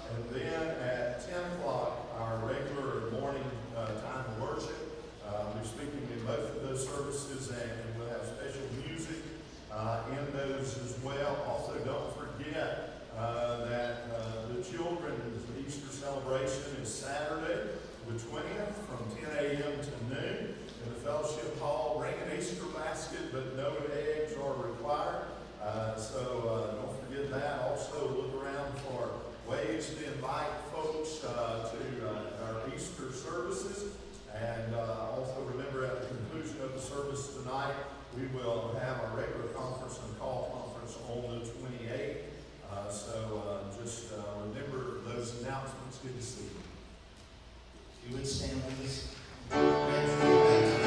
And then at 10 o'clock, our regular morning time of worship. We're speaking in both of those services, and we'll have special music in those as well. Also, don't forget that the children's Easter celebration is Saturday, the 20th, from 10 a.m. to noon in the fellowship hall. Bring an Easter basket, but no eggs are required. So don't forget that. Also, look around for ways to invite folks to our Easter services. And also remember, at the conclusion of the service tonight, we will have our regular conference and call conference on the 28th. So just remember those announcements. Good to see you. If you would stand with us. Thank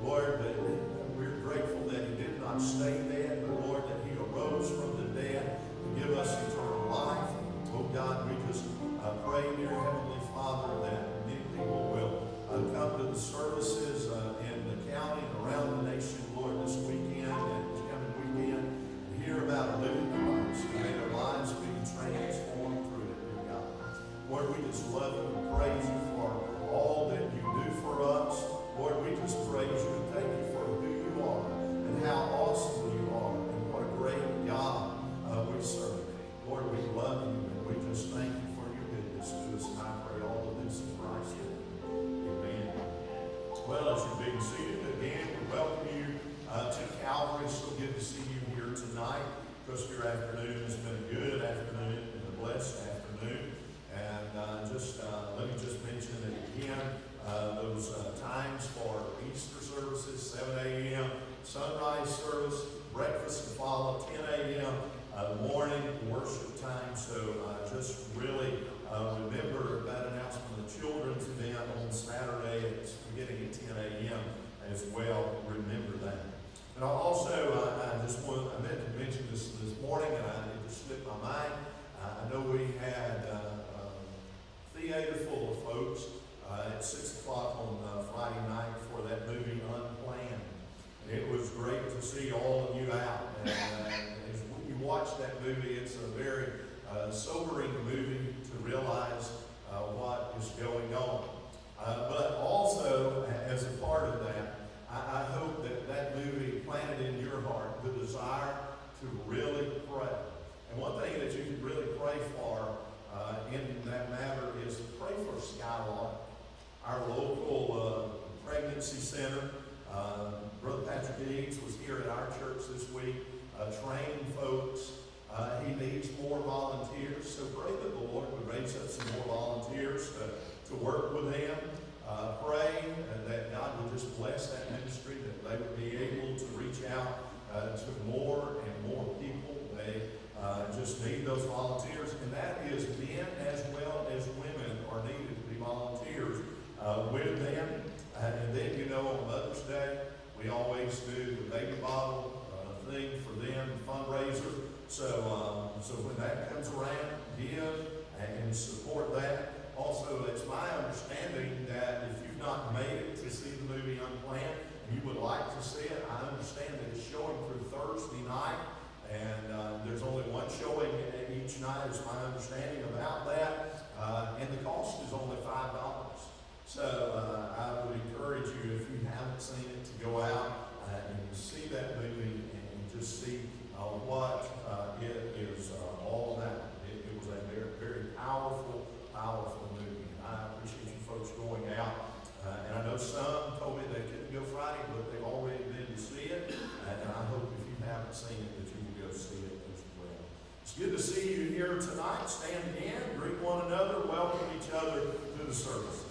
Lord, that we're grateful that he did not stay dead, but Lord, that he arose from the dead to give us eternal life. Oh God, we just pray, dear Heavenly Father, that many people will come to the services in the county and around the nation, Lord, this weekend and this coming weekend, to hear about a living Christ, and may their lives be transformed through it, dear God. Lord, we just love you and praise you for all that you do for us. Lord, we just praise you and thank you for who you are and how awesome you are and what a great God we serve. Lord, we love you and we just thank you for your goodness to us. And I pray all of this in Christ's name. Amen. Well, as you're being seated again, we welcome you to Calvary. So good to see you here tonight. Trust your afternoon has been a good afternoon and a blessed afternoon. And let me just mention it again. Those times for Easter services, 7 a.m., sunrise service, breakfast and follow, 10 a.m., morning worship time. So just really remember that announcement of the children's event on Saturday. It's beginning at 10 a.m. as well. Remember that. And also, I meant to mention this morning, and it just slipped my mind. I know we had a theater full of folks at 6 o'clock on Friday night for that movie Unplanned. And it was great to see all of you out. And as you watch that movie, it's a very sobering movie to realize what is going on. But also, as a part of that, I hope that movie planted in your heart the desire to really pray. And one thing that you can really pray for in that matter is pray for Skylark, our local pregnancy center. Brother Patrick Eads was here at our church this week training folks. He needs more volunteers, so pray that the Lord would raise up some more volunteers to work with him. Pray that God would just bless that ministry, that they would be able to reach out to more and more people. They just need those volunteers, and that is men as well as women are needed to be volunteers with them. And then, on Mother's Day, we always do the baby bottle thing for them, fundraiser. So when that comes around, give and support that. Also, it's my understanding that if you've not made it to see the movie Unplanned, and you would like to see it, I understand that it's showing through Thursday night, and there's only one showing each night, is my understanding about that, and the cost is only $5. So I would encourage you, if you haven't seen it, to go out and see that movie and just see what it is all about. It was a very, very powerful movie. I appreciate you folks going out. And I know some told me they couldn't go Friday, but they've already been to see it. And I hope if you haven't seen it, that you will go see it as well. It's good to see you here tonight. Stand again, greet one another, welcome each other to the service.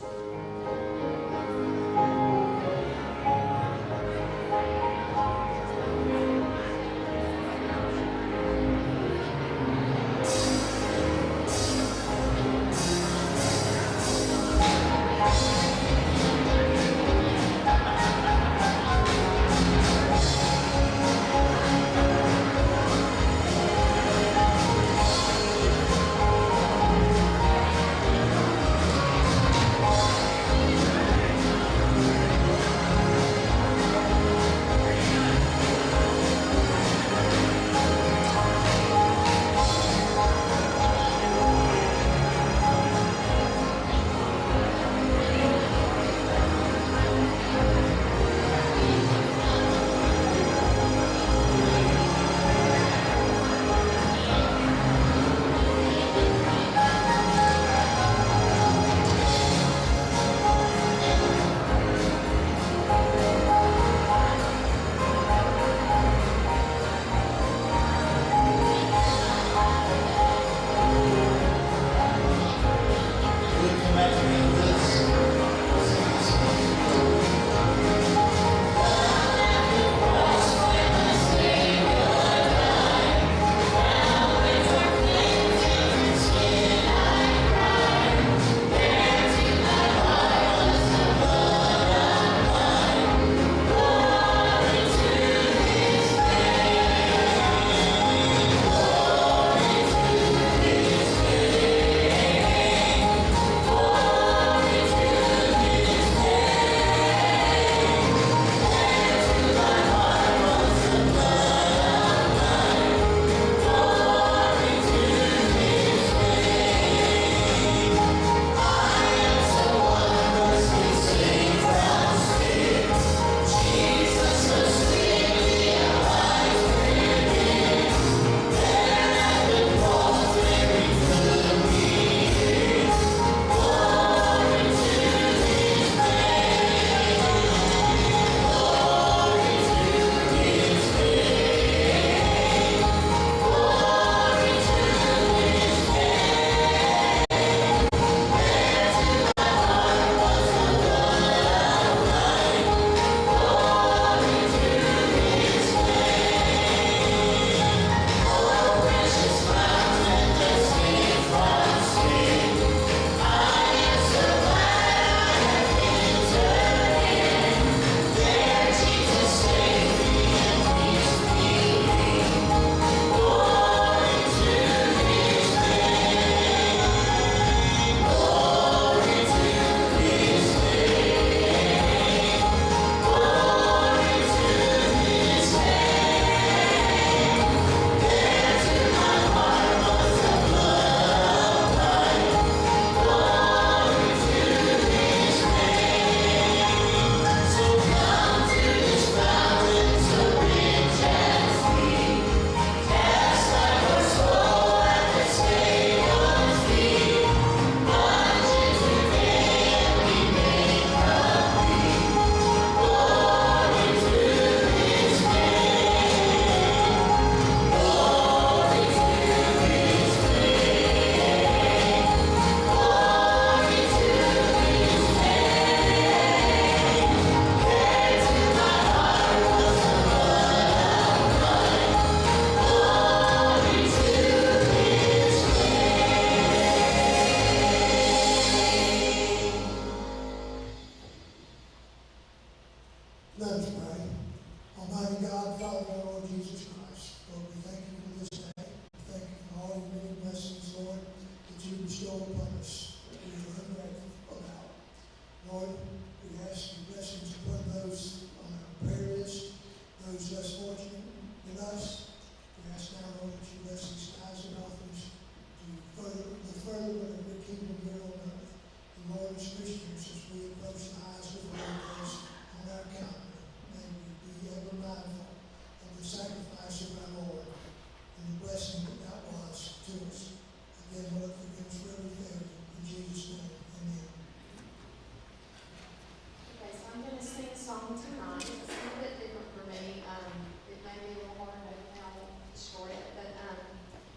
with us. We ask now, Lord, that you bless these tithes and offerings to further the good kingdom here on earth. And Lord, as Christians, as we approach the highest of the days on our calendar, may we be ever mindful of the sacrifice of our Lord and the blessing that was to us. Again, Lord, forgive us for every failure. In Jesus' name, amen. Okay, so I'm going to sing a song tonight. It's a little bit different for me. It may be a little hard to now destroy it. But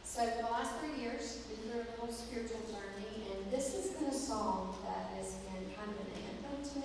so for the last 3 years, been through a little spiritual journey, and this has been a song that has been kind of an anthem to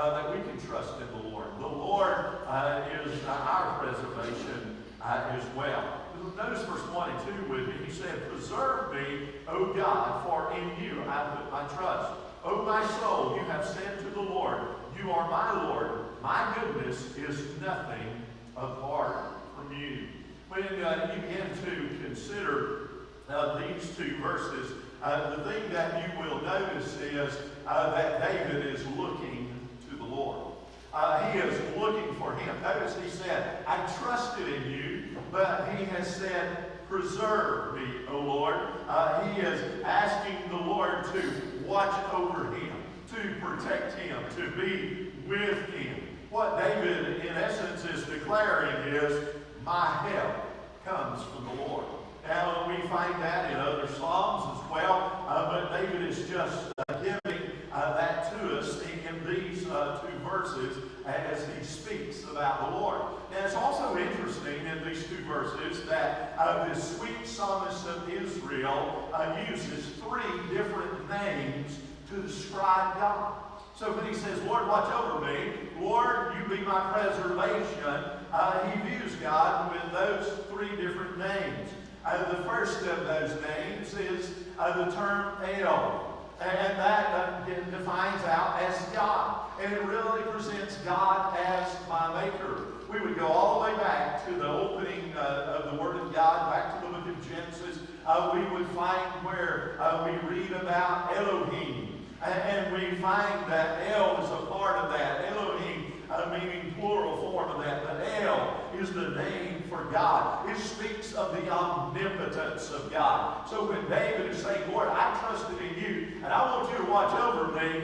that we can trust in the Lord. The Lord is our preservation as well. Notice verse 1 and 2 with me. He said, "Preserve me, O God, for in you I put my trust. O my soul, you have said to the Lord, you are my Lord. My goodness is nothing apart from you." When you begin to consider these two verses, the thing that you will notice is that David is looking to the Lord. He is looking for him. Notice he said, "I trusted in you," but he has said, "Preserve me, O Lord." He is asking the Lord to watch over him, to protect him, to be with him. What David, in essence, is declaring is, "My help comes from the Lord." Now, we find that in other Psalms as well, but David is just giving that to us in these two verses as he speaks about the Lord. Now, it's also interesting in these two verses that this sweet psalmist of Israel uses three different names to describe God. So when he says, "Lord, watch over me," "Lord, you be my preservation," he views God with those three different names. The first of those names is the term El, and that defines out as God. And it really presents God as my maker. We would go all the way back to the opening of the Word of God, back to the book of Genesis. We would find where we read about Elohim. And we find that El is a part of that. Elohim meaning plural form of that. But El is the name for God. It speaks of the omnipotence of God. So when David is saying, "Lord, I trusted in you, and I want you to watch over me,"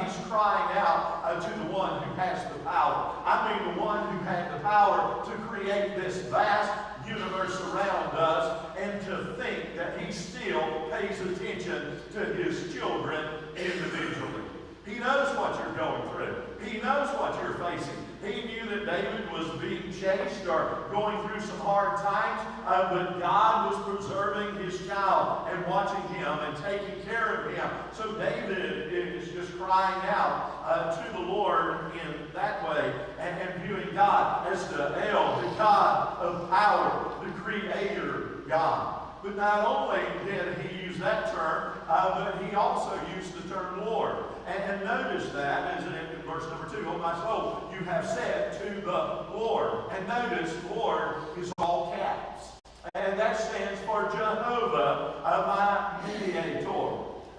he's crying out to the one who has the power. I mean the one who had the power to create this vast universe around us, and to think that he still pays attention to his children individually. He knows what you're going through. He knows what you're facing. He knew that David was being chased or going through some hard times, but God was preserving his child and watching him and taking care of him. So David is just crying out to the Lord in that way and viewing God as the El, the God of power, the Creator God. But not only did he use that term, but he also used the term Lord. And notice that, isn't it, in verse number 2, "Oh my soul, you have said to the Lord." And notice, Lord is all caps. And that stands for Jehovah, my mediator.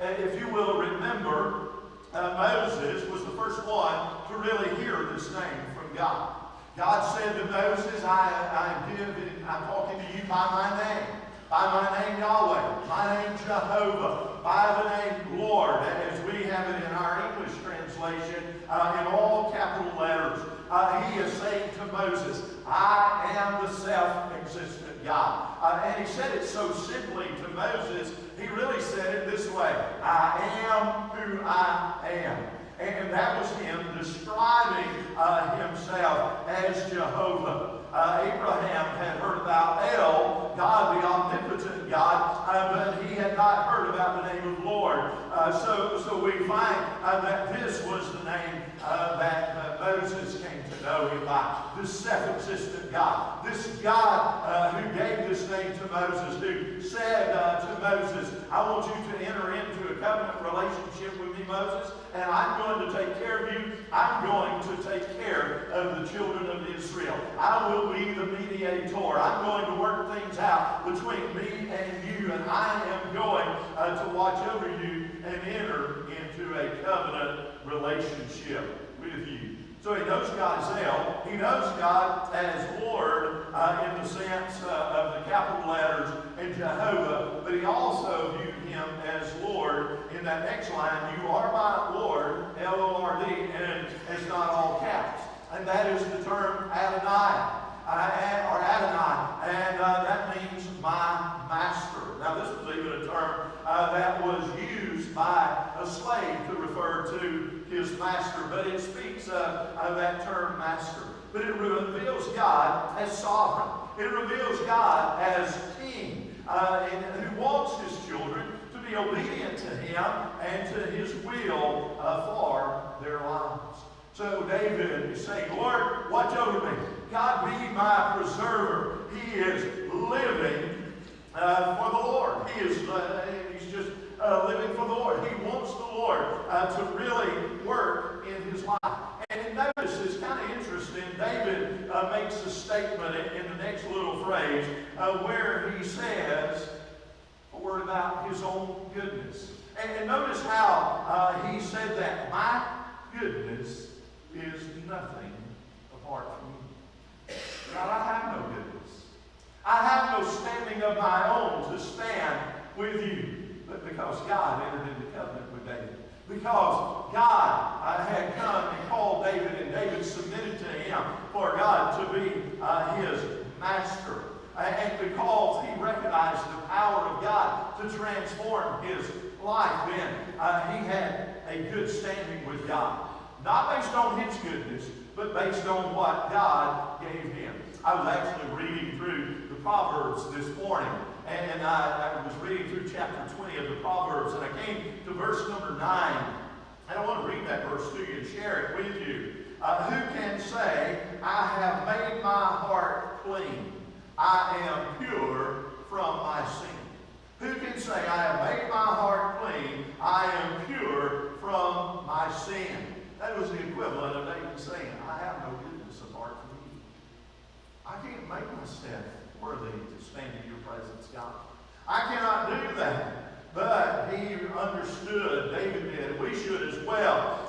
If you will remember, Moses was the first one to really hear this name from God. God said to Moses, I'm talking to you by my name. By my name Yahweh, my name Jehovah, by the name Lord, as we have it in our English translation, in all capital letters. He is saying to Moses, "I am the self-existent God." And he said it so simply to Moses, he really said it this way: "I am who I am." And that was him describing himself as Jehovah. Abraham had heard about El, God, the omnipotent God, but he had not heard about the name of Lord. So we find that this was the name that Moses came to know him by. This self-existent God. This God who gave this name to Moses, who said to Moses, "I want you to enter into a covenant relationship with me, Moses, and I'm going to take care of you. I'm going to take care of the children of Israel. I will be the mediator. I'm going to work things out between me and you, and I am going to watch over you and enter into a covenant relationship with you." So he knows God as El. He knows God as Lord in the sense of the capital letters and Jehovah, but he also viewed him as Lord in that next line, "You are my Lord," L-O-R-D, and it's not all caps. And that is the term Adonai, or Adonai, and that means my master. Now this was even a term that was used by a slave to refer to his master, but it speaks of that term master. But it reveals God as sovereign. It reveals God as king, and who wants his children to be obedient to him and to his will for their lives. So David is saying, "Lord, watch over me. God be my preserver." He he's just living for the Lord. He wants the Lord to really work in his life. And notice, it's kind of interesting, David makes a statement in the next little phrase where he says a word about his own goodness. And notice how he said that, my goodness is nothing apart from you. God, I have no goodness. I have no standing of my own to stand with you. But because God entered into covenant with David. Because God had come and called David, and David submitted to him for God to be his master. And because he recognized the power of God to transform his life, then he had a good standing with God. Not based on his goodness, but based on what God gave him. I was actually reading through the Proverbs this morning, and I was reading through chapter 20 of the Proverbs, and I came to verse number 9. And I want to read that verse to you and share it with you. Who can say, I have made my heart clean? I am pure from my sin. Who can say, I have made my heart clean? I am pure from my sin. That was the equivalent of David saying, I have no goodness apart from you. I can't make myself worthy to stand in your presence, God. I cannot do that. But he understood, David did, we should as well,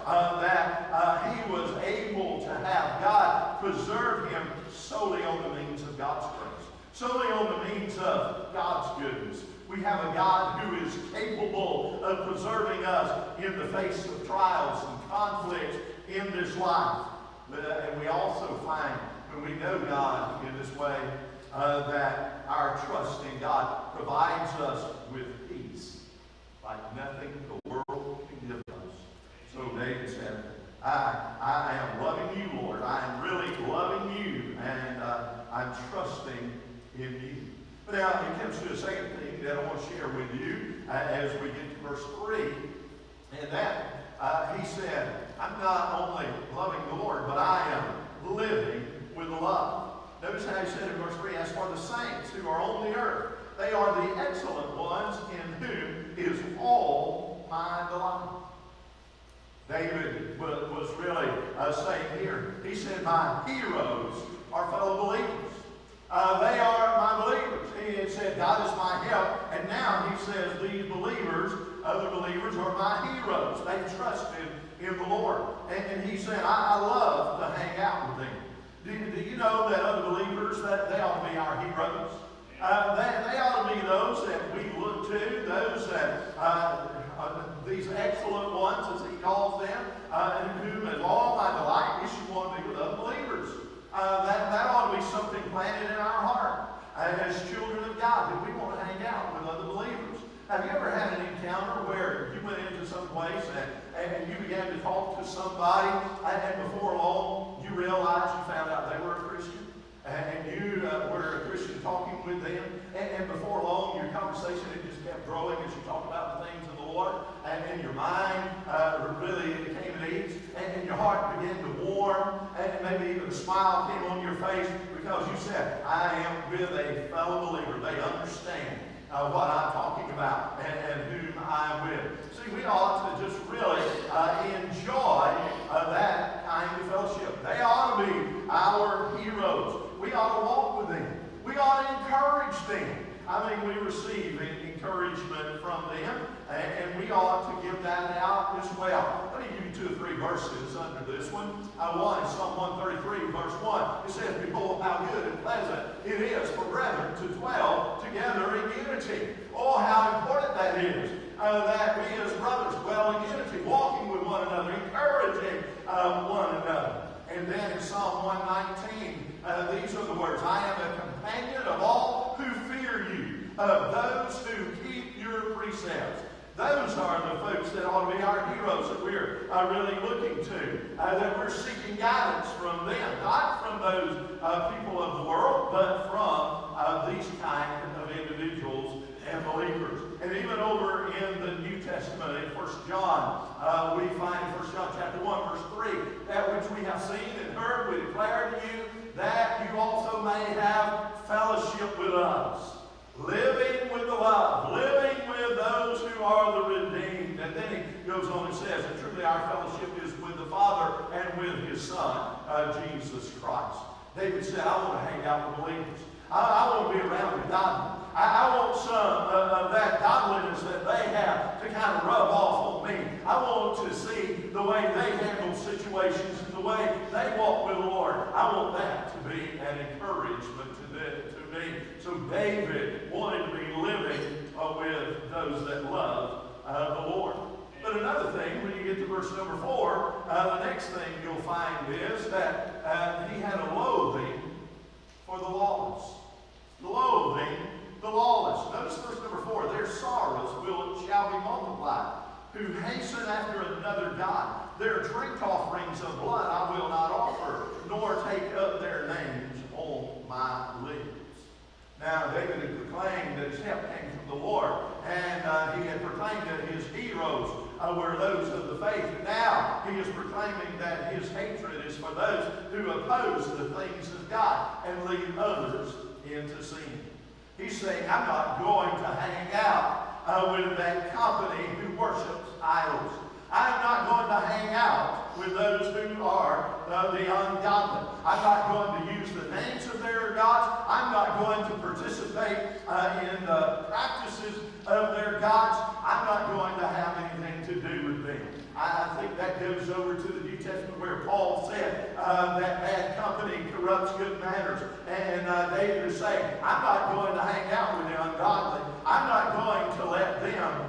that he was able to have God preserve him solely on the means of God's grace, solely on the means of God's goodness. We have a God who is capable of preserving us in the face of trials and conflicts in this life. And we also find, when we know God in this way, that our trust in God provides us with peace like nothing the world can give us. So David said, I am loving you, Lord. I am really loving you, and I'm trusting in you. But now it comes to a second thing that I want to share with you as we get to verse 3. And that, he said, I'm not only loving the Lord, but I am living with love. Notice how he said in verse 3, as for the saints who are on the earth, they are the excellent ones in whom is all my delight. David was really saying here, he said, my heroes are fellow believers. They are my believers. He had said, God is my help. And now he says, these believers, other believers, are my heroes. They trusted in the Lord. And he said, I love to hang out with them. Do you know that other believers, that they ought to be our heroes? They ought to be those that we look to, those that, these excellent ones, as he calls them, in whom is all my delight. We should want to be with other believers. That ought to be something planted in our heart. As children of God, that we want to hang out with other believers. Have you ever had an encounter where you went into some place and you began to talk to somebody, and before long you realized you found out they were a Christian, and you were a Christian talking with them, and before long your conversation it just kept growing as you talked about the things of the Lord, and your mind really came at ease, and your heart began to warm, and maybe even a smile came on your face because you said, I am with a fellow believer. They understand what I'm talking about and whom I'm with. See, we ought to just really enjoy that kind of fellowship. They ought to be our heroes. We ought to walk with them. We ought to encourage them. I mean, we receive encouragement from them, and we ought to give that out as well. Let me give you 2 or 3 verses under this one. One is Psalm 133, verse 1. It says, behold, how good and pleasant it is for brethren to dwell together in unity. Oh, how important that is, that we as brothers dwell in unity, walking with one another, encouraging one another. And then in Psalm 119, these are the words, I am a companion of all who fear you, of those who keep your precepts. Those are the folks that ought to be our heroes that we're really looking to, that we're seeking guidance from them, not from those people of the world, but from these kind of individuals and believers. And even over in the New Testament, in 1 John, we find in 1 John chapter 1, verse 3, that which we have seen and heard, we declare to you, that you also may have fellowship with us. Living with the love, living goes on and says, and truly our fellowship is with the Father and with His Son, Jesus Christ. David said, I want to hang out with believers. I want to be around with godly. I want some of that godliness that they have to kind of rub off on me. I want to see the way they handle situations and the way they walk with the Lord. I want that to be an encouragement to me. So David wanted to be living with those that love the Lord. But another thing, when you get to verse number 4, the next thing you'll find is that he had a loathing for the lawless. Loathing the lawless. Notice verse number 4. Their sorrows shall be multiplied, who hasten after another god. Their drink offerings of blood I will not offer, nor take up their names on my lips. Now, David had proclaimed that his help came from the Lord, and he had proclaimed that his heroes were those of the faith. And now he is proclaiming that his hatred is for those who oppose the things of God and lead others into sin. He's saying, I'm not going to hang out with that company who worships idols. I'm not going to hang out with those who are the ungodly. I'm not going to use the names of their gods. I'm not going to participate in the practices of their gods. I'm not going to have anything to do with them. I think that goes over to the New Testament where Paul said that bad company corrupts good manners. And David is saying, I'm not going to hang out with the ungodly. I'm not going to let them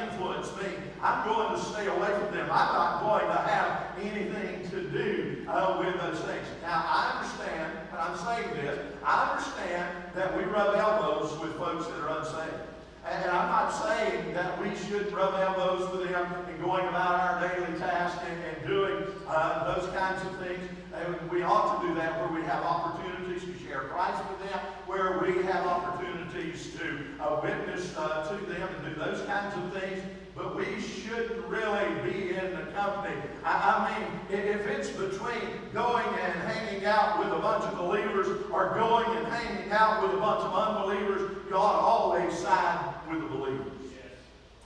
influence me. I'm going to stay away from them. I'm not going to have anything to do with those things. Now, I understand, and I'm saying this, I understand that we rub elbows with folks that are unsaved. And I'm not saying that we should rub elbows with them and going about our daily task and doing those kinds of things. And we ought to do that where we have opportunities to share Christ with them, where we have opportunities to witness to them and do those kinds of things. But we shouldn't really be in the company. I mean, if it's between going and hanging out with a bunch of believers or going and hanging out with a bunch of unbelievers, you ought to always side with the believers.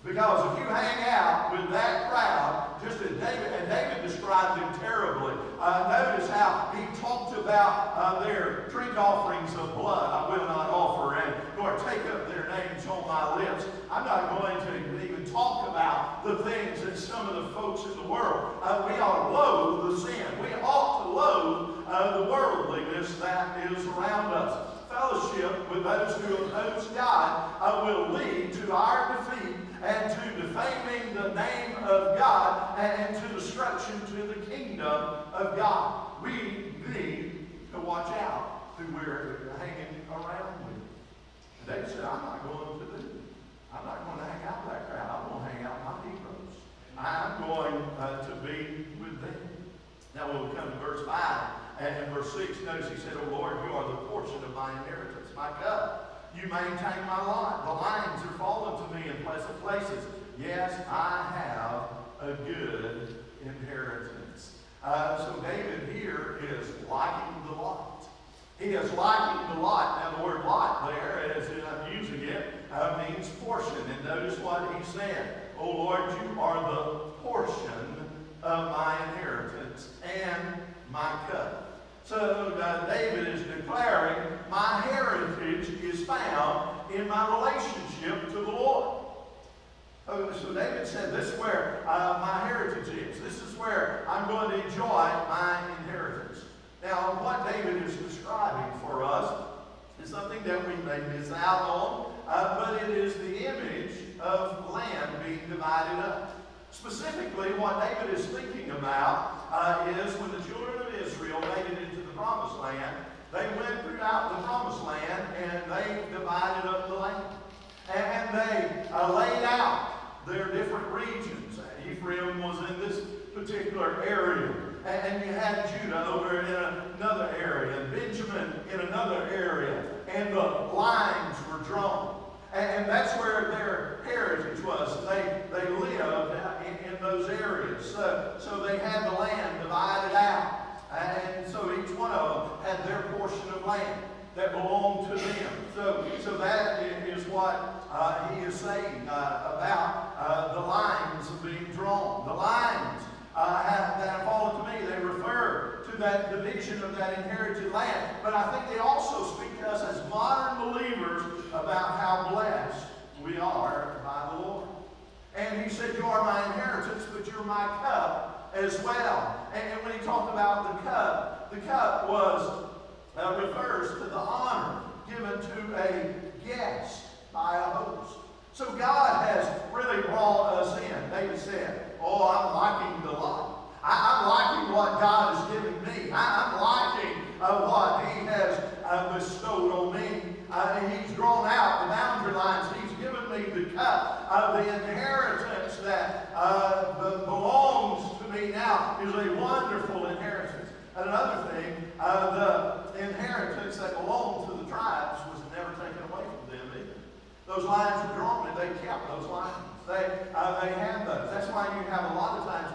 Because if you hang out with that crowd, just as David described them terribly. Notice how he talked about their drink offerings of blood I will not offer, and nor take up their names on my lips. I'm not going to even talk about the things that some of the folks in the world. We ought to loathe the sin. We ought to loathe the worldliness that is around us. Fellowship with those who oppose God will lead to our defeat and to defaming the name of God and to destruction to the kingdom of God. We need to watch out who we're hanging around with. And David said, I'm not going to do it. I'm not going to hang out with that crowd. I'm going to hang out with my heroes. I'm going to be with them. Now when we come to verse 5 and verse 6, notice he said, O Lord, you are the portion of my inheritance, my cup. You maintain my lot. The lines are fallen to me in pleasant places. Yes, I have a good inheritance. So David here is liking the lot. He is liking the lot. Now the word lot there, as I'm using it, means portion. And notice what he said. O Lord, you are the portion of my inheritance and my cup. So David is declaring, my heritage is found in my relationship to the Lord. So David said, this is where my heritage is. This is where I'm going to enjoy my inheritance. Now, what David is describing for us is something that we may miss out on, but it is the image of land being divided up. Specifically, what David is thinking about is when the children of Israel made it into the Promised Land, they went throughout the Promised Land and they divided up the land. And they laid out their different regions. Ephraim was in this particular area. And you had Judah over in another area, and Benjamin in another area. And the lines were drawn. And that's where their heritage was. They lived in those areas. So they had the land divided out. And so each one of them had their portion of land that belonged to them. So that is what he is saying about the lines are being drawn. The lines that have fallen to me, they refer to that division of that inherited land. But I think they also speak to us as modern believers about how blessed we are by the Lord. And he said, you are my inheritance, but you're my cup as well. And when he talked about the cup was refers to the honor given to a guest by a host. So God has really brought us in. David said, oh, I'm liking the lot. I'm liking what God has given me. I'm liking what he has bestowed on me. He's drawn out the boundary lines. He's given me the cup of the inheritance that belongs to me now is a wonderful inheritance. And another thing, the inheritance that belonged to the tribes was never taken away from them either. Those lines were drawn and they kept those lines. They had those. That's why you have a lot of times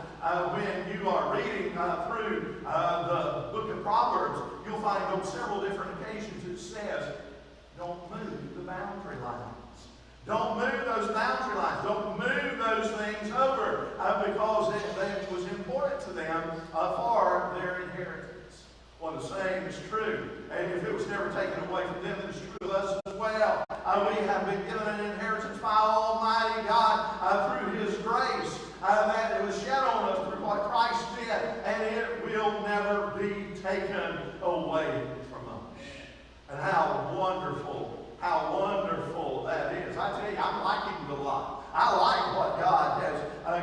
when you are reading through the book of Proverbs, you'll find on several different occasions it says, don't move the boundary lines. Don't move those boundary lines. Don't move those things over because it was important to them for their inheritance. Well, the same is true. And if it was never taken away from them, it is true of us as well. We have been given an inheritance by Almighty God through His grace that it was shed on us through what Christ did, and it will never be taken away from us. And how wonderful that is. I tell you, I'm liking the lot. I like what God has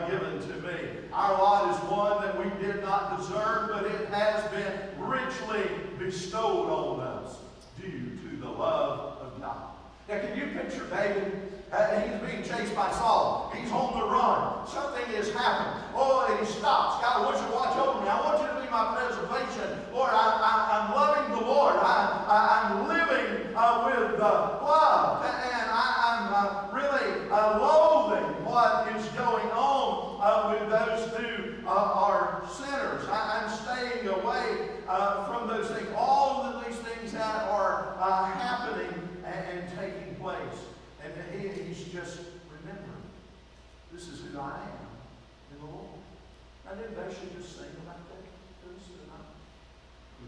given to me. Our lot is one that we did not deserve, but it has been richly bestowed on us due to the love of God. Now, can you picture David? He's being chased by Saul. He's on the run. Something has happened. Oh, and he stops. God, I want you to watch over me. I want you to be my preservation. Lord, I'm loving the Lord. I'm living with love. And I'm really loathing what is going on with those who are sinners. I'm staying away from those things. All of these things that are happening and taking place. And he's just remembering, this is who I am in the Lord. I think they should just sing about that.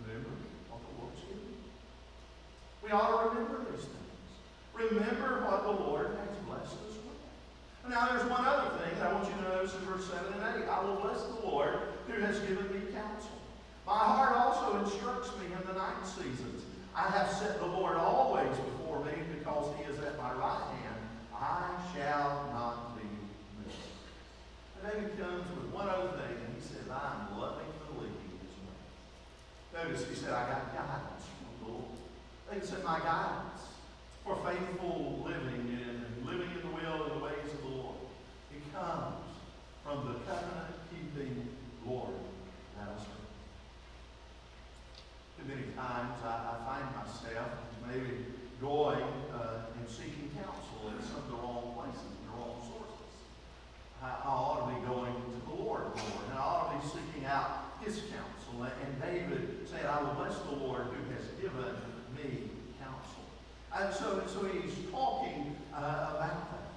Remember what the Lord's given. We ought to remember these things. Remember what the Lord has blessed us with. Now there's one other thing that I want you to notice in verse 7 and 8. I will bless the Lord who has given me counsel. My heart also instructs me in the night seasons. I have set the Lord always before me because he is at my right hand. I shall not be moved. And then he comes with one other thing, and he says, I'm loving the leading as well. Notice he said, I got guidance from the Lord. He said, my guidance for faithful living and living in the will and the ways of the Lord. It comes from the covenant-keeping Lord that I serve. Many times I find myself maybe going and seeking counsel in some of the wrong places, the wrong sources. I ought to be going to the Lord, and I ought to be seeking out His counsel. And David said, I will bless the Lord who has given me counsel. And so he's talking about that.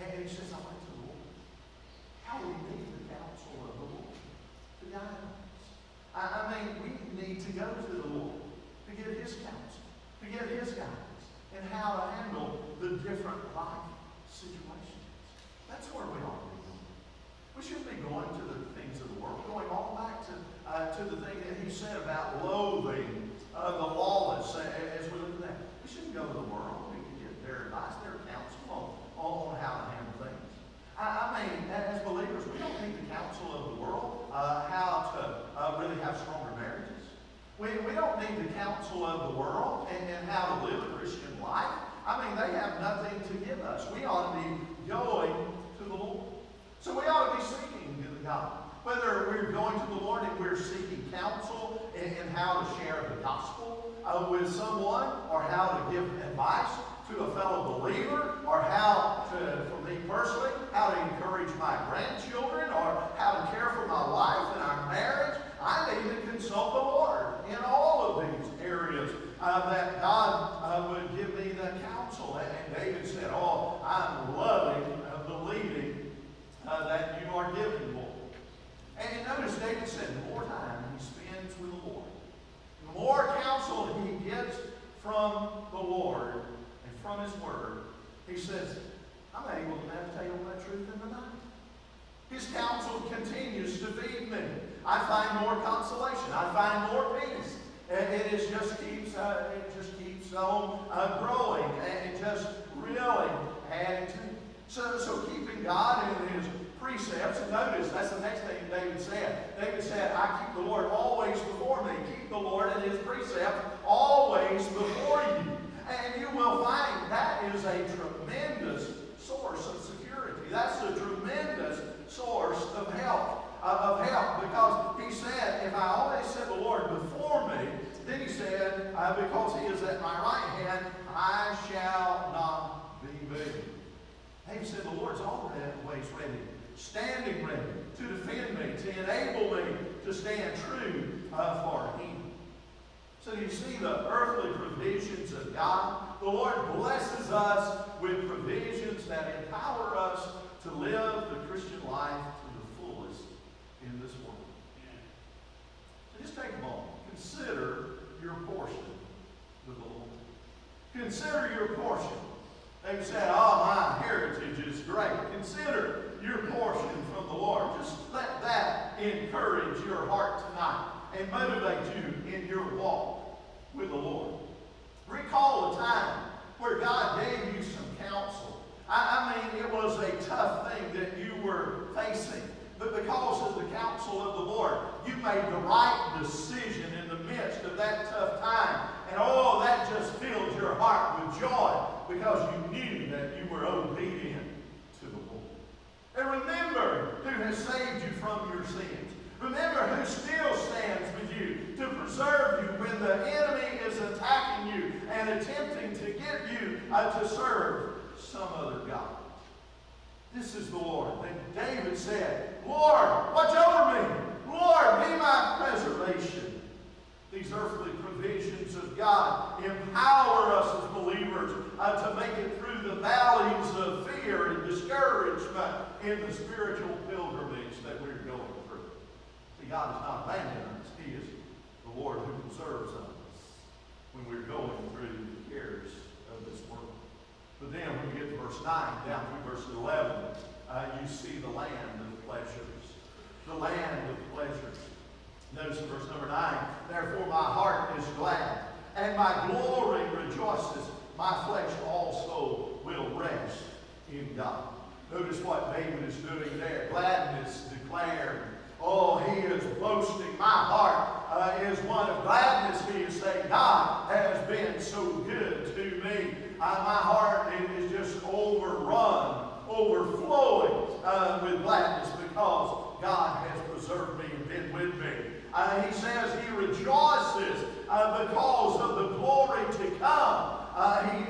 And he says, I went to the Lord. How we need the counsel of the Lord to guide us. I mean, we need to go to the Lord to get His counsel, to get His guidance, and how to handle the different life situations. That's where we ought to be going. We shouldn't be going to the things of the world, going all back to the thing that he said about loathing the lawless as we look at that. We shouldn't go to the world. We can get their advice, their counsel on how to handle things. I mean, as believers, we don't need the counsel of the world, how to really have stronger marriages. We don't need the counsel of the world and how to live a Christian life. I mean, they have nothing to give us. We ought to be going to the Lord. So we ought to be seeking God. Whether we're going to the Lord and we're seeking counsel in how to share the gospel with someone, or how to give advice to a fellow believer, or how to, for me personally, how to encourage my grandchildren, or how to care for my wife and our marriage. I need to consult the Lord in all of these areas that God would give me the counsel. And David said, oh, I'm loving the leading from the Lord and from His Word, he says, I'm able to meditate on that truth in the night. His counsel continues to feed me. I find more consolation. I find more peace. And it just keeps on growing and just really adding to it. So keeping God in His precepts, and notice that's the next thing David said. David said, I keep the Lord always before me. Keep the Lord and His precepts always before you. And you will find that is a tremendous source of security. That's a tremendous source of help. Because he said, if I always set the Lord before me, then he said, because He is at my right hand, I shall not be moved. David said, the Lord's always ready, standing ready to defend me, to enable me to stand true for Him. So do you see the earthly provisions of God? The Lord blesses us with provisions that empower us to live the Christian life to the fullest in this world. So just take a moment. Consider your portion with the Lord. Consider your portion. They said, oh, my heritage is great. Consider your portion from the Lord. Just let that encourage your heart tonight and motivate you in your walk with the Lord. Recall a time where God gave you some counsel. I mean, it was a tough thing that you were facing. But because of the counsel of the Lord, you made the right decision in the midst of that tough time. And oh, that just filled your heart with joy because you knew that you were obedient to the Lord. And remember who has saved you from your sins. Remember who still stands with you to preserve you when the enemy is attacking you and attempting to get you to serve some other god. This is the Lord. And David said, Lord, watch over me. Lord, be my preservation. These earthly provisions of God empower us as believers to make it through the valleys of fear and discouragement in the spiritual pilgrimage that we're going through. See, God has not abandoned us. He is the Lord who preserves us when we're going through the cares of this world. But then when we get to verse 9 down through verse 11, you see the land of pleasures. The land of pleasures. Notice in verse number 9, therefore my heart is glad, and my glory rejoices. My flesh also will rest in God. Notice what David is doing there. Gladness declared. Oh, he is boasting. My heart is one of gladness. He is saying, God has been so good to me. My heart is just overrun, overflowing with gladness because God has preserved me and been with me. He says he rejoices because of the glory to come.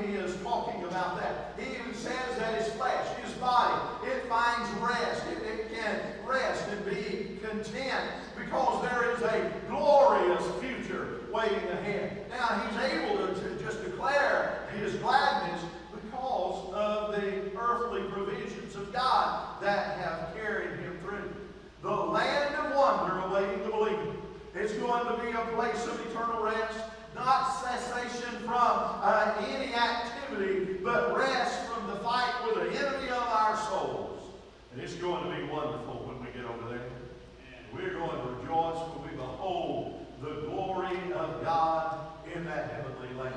He is talking about that. He even says that his flesh, his body, it finds rest. It can rest and be content because there is a glorious future waiting ahead. Now he's able to just declare his gladness because of the earthly provisions of God that have carried him through. The land of wonder awaiting the believer. It's going to be a place of eternal rest, not cessation from any activity, but rest from the fight with the enemy of our souls. And it's going to be wonderful when we get over there. We're going to rejoice when we behold the glory of God in that heavenly land.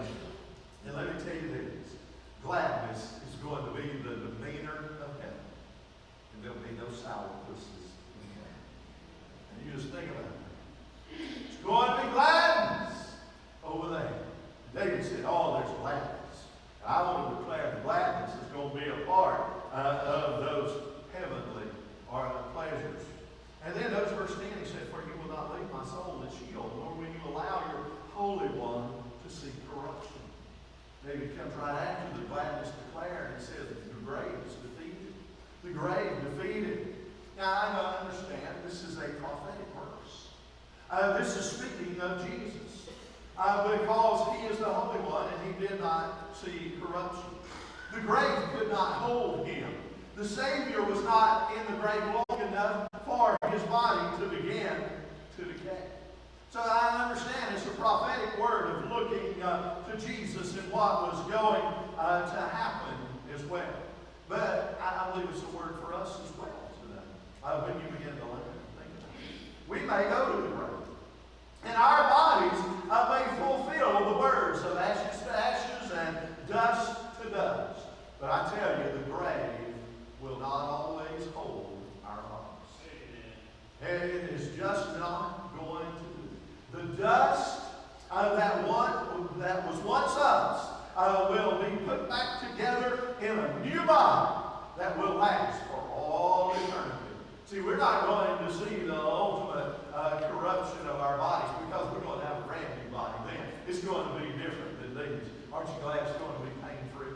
And let me tell you this, gladness is going to be the demeanor of heaven. And there'll be no sourpusses in heaven. And you just think about it. It's going to be gladness over there. David said, oh, there's gladness. I want to declare the gladness is going to be a part of those heavenly pleasures. And then notice verse 10, he said, for you will not leave my soul in Sheol, nor will you allow your Holy One to see corruption. David comes right after the gladness declared and says, the grave is defeated. The grave defeated. Now, I understand this is a prophetic verse. This is speaking of Jesus. Because he is the Holy One and he did not see corruption. The grave could not hold him. The Savior was not in the grave long enough for his body to begin to decay. So I understand it's a prophetic word of looking to Jesus and what was going to happen as well. But I believe it's a word for us as well today. When you begin to learn and think about it. We may go to the grave. And our bodies may fulfill the words of ashes to ashes and dust to dust. But I tell you, the grave will not always hold our bodies. And it is just not going to do. The dust that was once us will be put back together in a new body that will last for all eternity. See, we're not going to see the ultimate corruption of our bodies because we're going to have a brand new body then. It's going to be different than these. Aren't you glad it's going to be pain-free?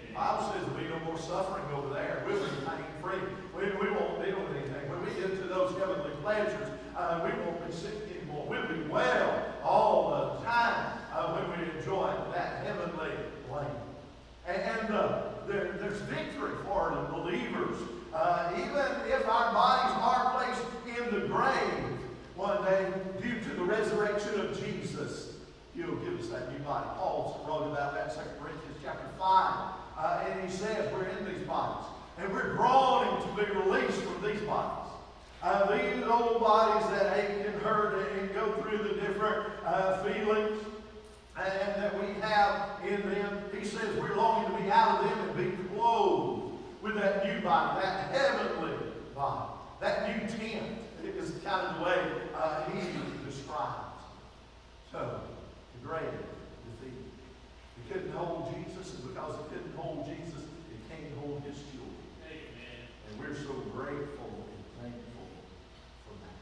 The Bible says there'll be no more suffering over there. We'll be pain-free. We won't deal with anything. When we get to those heavenly pleasures, we won't be sick anymore. We'll be well all the time when we enjoy that heavenly land. And there's victory for the believers. Even if our bodies are placed in the grave one day due to the resurrection of Jesus, He'll give us that new body. Paul wrote about that in 2 Corinthians chapter 5. And he says we're in these bodies. And we're groaning to be released from these bodies. These old bodies that ache and hurt and go through the different feelings and that we have in them. He says we're longing to be out of them and be clothed with that new body, that heavenly body, that new tent. It is kind of the way he describes. So, the grave defeated. It couldn't hold Jesus, and because it couldn't hold Jesus, it can't hold His children. Amen. And we're so grateful and thankful for that.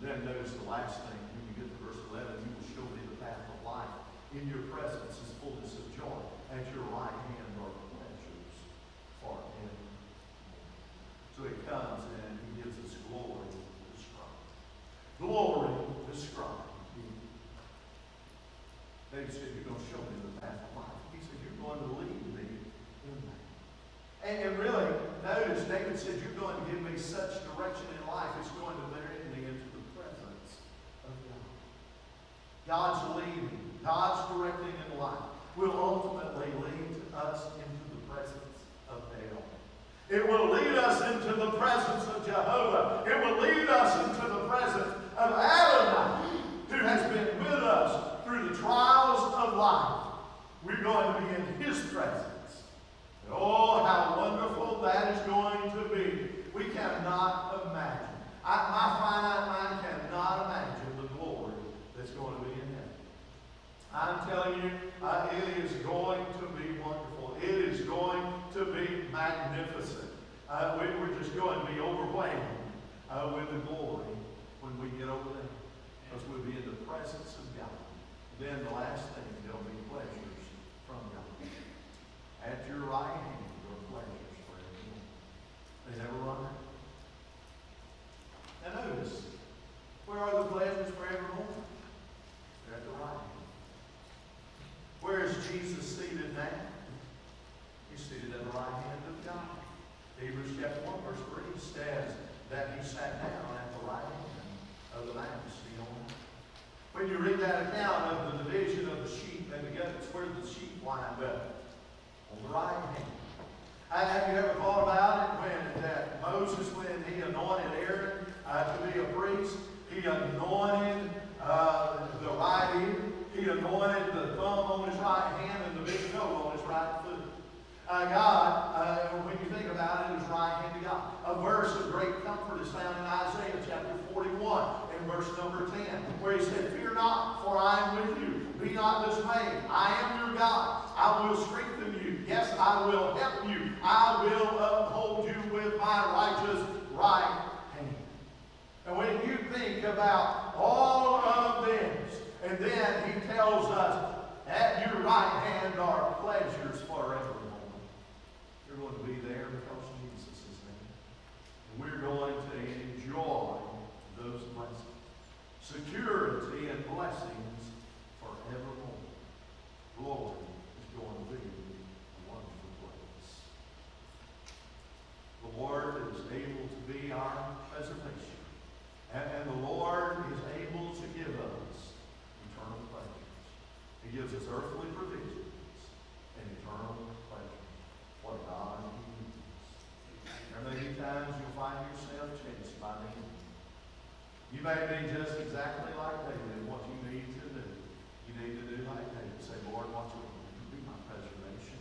Then notice the last thing. When you get to verse 11, you will show me the path of life. In your presence is fullness of joy. At your right hand are pleasures forever. So He comes and He gives us glory to describe. Glory described. David said, you're going to show me the path of life. He said, you're going to lead me in that. And really, notice David said, you're going to give me such direction in life, it's going to bring me into the presence of God. God's leading, God's directing in life will ultimately lead us into the presence of El. It will lead us into the presence of Jehovah. It will lead us into the presence of Adonai, who has been with us through the trials of life. We're going to be in His presence. And oh, how wonderful that is going to be. We cannot imagine. My finite mind cannot imagine the glory that's going to be in heaven. I'm telling you, it is going to be wonderful. It is going to be magnificent. We're just going to be overwhelmed with the glory when we get over there. Because we'll be in the presence of God. Then the last thing, there'll be pleasures from God. At your right hand are pleasures forevermore. They never run out. Now notice, where are the pleasures forevermore? They're at the right hand. Where is Jesus seated now? He's seated at the right hand of God. Hebrews chapter 1 verse 3 says that He sat down at the right hand of the majesty on high. When you read that account of the division of the sheep and the goats, where did the sheep wind up? On the right hand. Have you ever thought about it when that Moses, when he anointed Aaron to be a priest, he anointed the right ear, he anointed the thumb on his right hand and the big toe on his right foot. God, when you think about it, is right hand to God. A verse of great comfort is found in Isaiah chapter 41 and verse number 10, where He said, fear not, for I am with you. Be not dismayed. I am your God. I will strengthen you. Yes, I will help you. I will uphold you with my righteous right hand. And when you think about all of this, and then He tells us, at your right hand are pleasures forevermore. You're going to be there because Jesus is there. And we're going to enjoy those blessings. Security and blessings forevermore. Glory is going to be a wonderful place. The Lord is able to be our preservation. And the Lord is able to give his earthly provisions and eternal pleasure. What God he is. There may be times you'll find yourself chased by the enemy. You may be just exactly like David in what you need to do. You need to do like David. Say, Lord, watch over me. Be my preservation.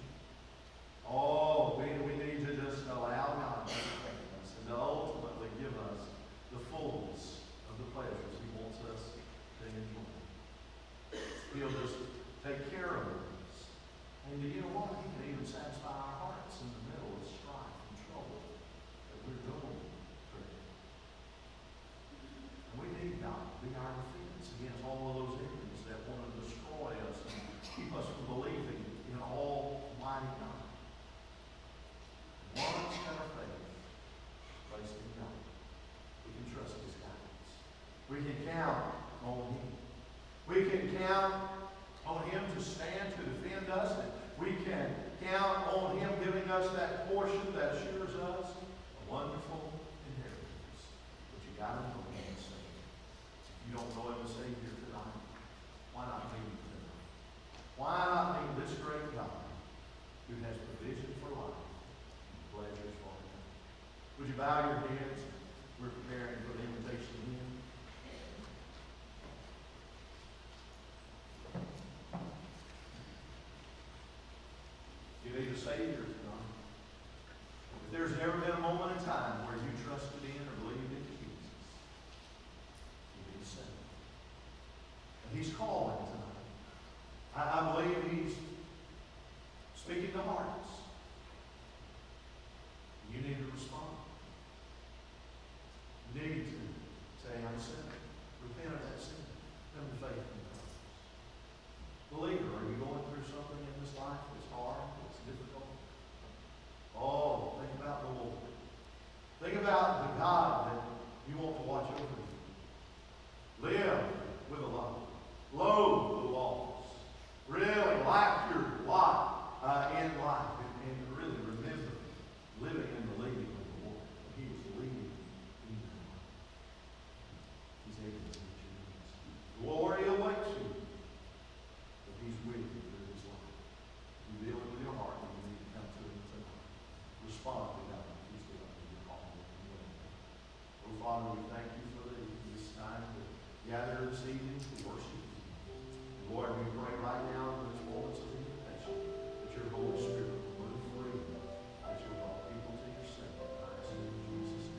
Oh, we need to just allow God to protect us and to ultimately give us the fullness of the pleasures he wants us to enjoy. He'll just take care of us. And you know what? He can even satisfy our hearts in the middle of strife and trouble that we're going through. And we need God to be our defense against all of those enemies that want to destroy us and keep us from believing in Almighty God. Once got our faith placed in God, we can trust his guidance. We can count on him. We can count on him to stand, to defend us. And we can count on him giving us that portion that assures us a wonderful inheritance. But you got to know him as Savior. If you don't know him as Savior tonight, why not meet him tonight? Why not meet this great God who has provision for life? Pleasures for him. Would you bow your heads? We're preparing for the invitation in. You need a Savior tonight. If there's never been a moment in time where you trusted in or believed in Jesus, you need a Savior. And he's calling tonight. I believe he's speaking to hearts. You need to respond. You need to say, I'm a sinner. Repent of that sin. Come to faith in Christ. Believer, are you going through something in this life that's hard, that's difficult? Oh, think about the Lord. Think about the God that you want to watch over you. Live with a love. Loathe the loss. Really like your lot in life. And really remember living in the leading of the Lord. He was leading in your life. He's able to meet your needs. Glory awaits you. But he's with you through his life. You feel it with your heart, and you need to come to him tonight. Respond to God if he's given you your call. Oh, Father, we thank you for this time to gather this evening to worship you. Lord, we pray right now in this moments of invitation that your Holy Spirit will move free as you draw people to yourself. I ask in Jesus'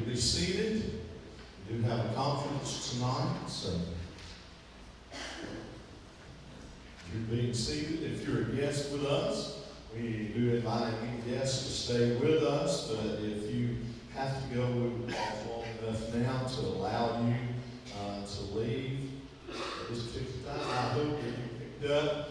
be seated. We do have a conference tonight, so you're being seated. If you're a guest with us, we do invite any guests to stay with us, but if you have to go, we would talk long enough now to allow you to leave at this particular time. I hope that you picked up